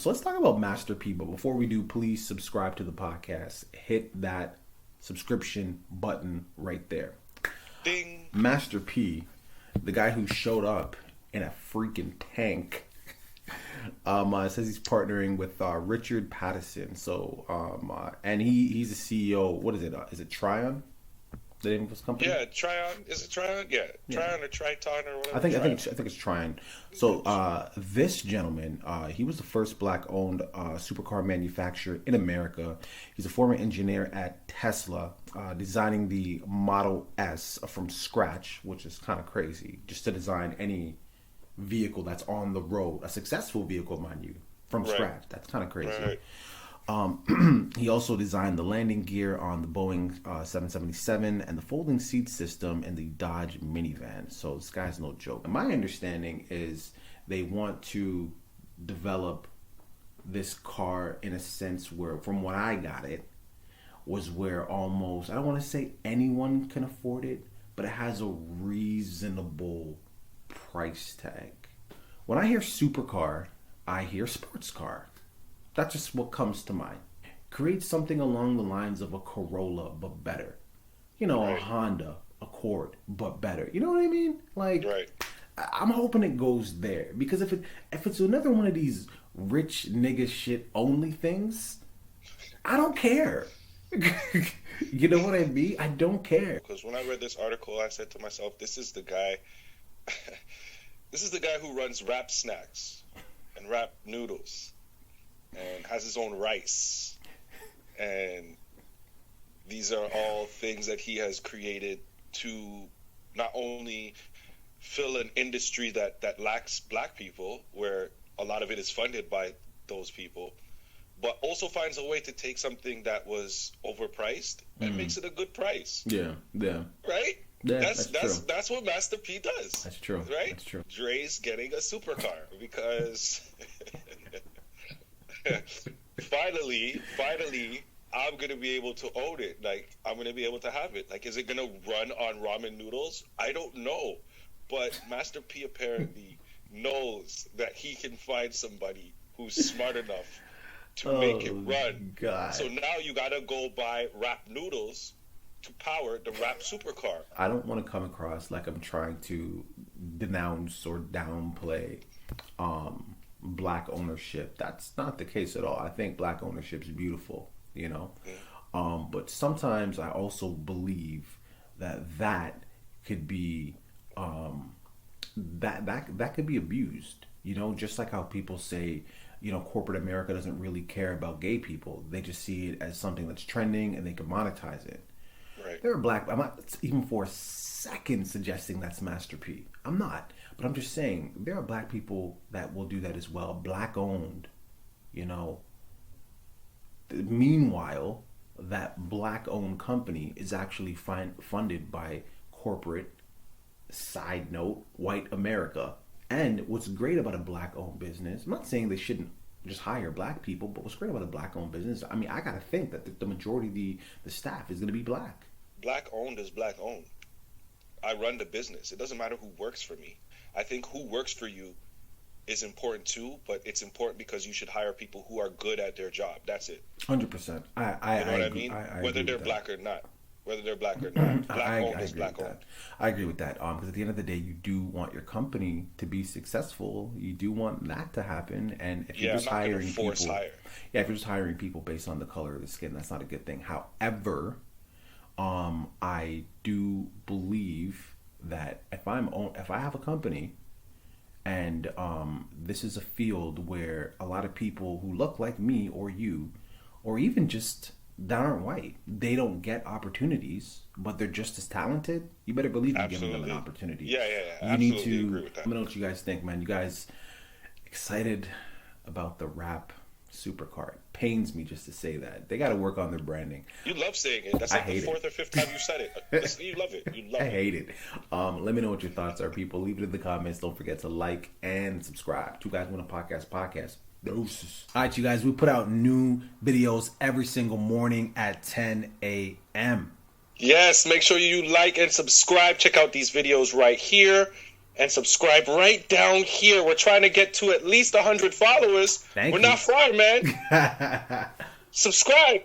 So let's talk about Master P. But before we do, please subscribe to the podcast. Hit that subscription button right there. Ding. Master P, the guy who showed up in a freaking tank, says he's partnering with Richard Pattison. So, and he's the CEO. What is it? Is it Tryon? The name of his company? Yeah, Tryon. Is it Tryon? Yeah, Tryon or Triton or whatever. I think it's Tryon. So this gentleman, he was the first black-owned supercar manufacturer in America. He's a former engineer at Tesla, designing the Model S from scratch, which is kind of crazy, just to design any vehicle that's on the road, a successful vehicle, mind you, from scratch. That's kind of crazy. Right. He also designed the landing gear on the Boeing 777 and the folding seat system in the Dodge minivan. So this guy's no joke. And my understanding is they want to develop this car in a sense where, from what I got it, was where almost, I don't want to say anyone can afford it, but it has a reasonable price tag. When I hear supercar, I hear sports car. That's just what comes to mind. Create something along the lines of a Corolla, but better. You know, a Honda Accord, but better. You know what I mean? Like, I'm hoping it goes there. Because if it's another one of these rich nigga shit only things, I don't care. You know what I mean? I don't care. Because when I read this article, I said to myself, this is the guy who runs Rap Snacks and Rap Noodles. And has his own rice. And these are all things that he has created to not only fill an industry that lacks black people, where a lot of it is funded by those people, but also finds a way to take something that was overpriced and makes it a good price. Yeah. Right? Yeah, that's what Master P does. That's true. Right? That's true. Dre's getting a supercar because finally, I'm going to be able to own it. Like, I'm going to be able to have it. Like, is it going to run on ramen noodles? I don't know. But Master P apparently knows that he can find somebody who's smart enough to make it run. God. So now you got to go buy Rap Noodles to power the Rap supercar. I don't want to come across like I'm trying to denounce or downplay black ownership. That's not the case at all. I think black ownership is beautiful, you know. But sometimes I also believe that could be that could be abused, you know, just like how people say, you know, corporate America doesn't really care about gay people. They just see it as something that's trending and they can monetize it. Right. There are black, I'm not even for a second suggesting that's Master P. I'm not. But I'm just saying, there are black people that will do that as well. Black owned, you know. Meanwhile, that black owned company is actually funded by corporate, side note, white America. And what's great about a black owned business, I'm not saying they shouldn't just hire black people, but what's great about a black owned business, I mean, I got to think that the majority of the staff is going to be black. Black owned is black owned. I run the business. It doesn't matter who works for me. I think who works for you is important too, but it's important because you should hire people who are good at their job. That's it. 100%. I mean? Whether they're black or not. Black owned is black owned. I agree with that. Because at the end of the day, you do want your company to be successful. You do want that to happen. And if you're just hiring people, if you're just hiring people based on the color of the skin, that's not a good thing. However, I do believe that if I have a company and this is a field where a lot of people who look like me or you, or even just that aren't white, they don't get opportunities, but they're just as talented, you better believe you're giving them an opportunity. Yeah. You need to agree with that. Let me know what you guys think, man. You guys excited about the Rap Supercar? It pains me just to say that. They got to work on their branding. You love saying it. That's like the fourth or fifth time you said it. You love it. I hate it. Let me know what your thoughts are, people. Leave it in the comments. Don't forget to like and subscribe. Two Guys Want a Podcast. Deuces. All right, you guys. We put out new videos every single morning at 10 a.m. Yes, make sure you like and subscribe. Check out these videos right here. and subscribe right down here. We're trying to get to at least 100 followers. Thank We're you. not far, man. Subscribe.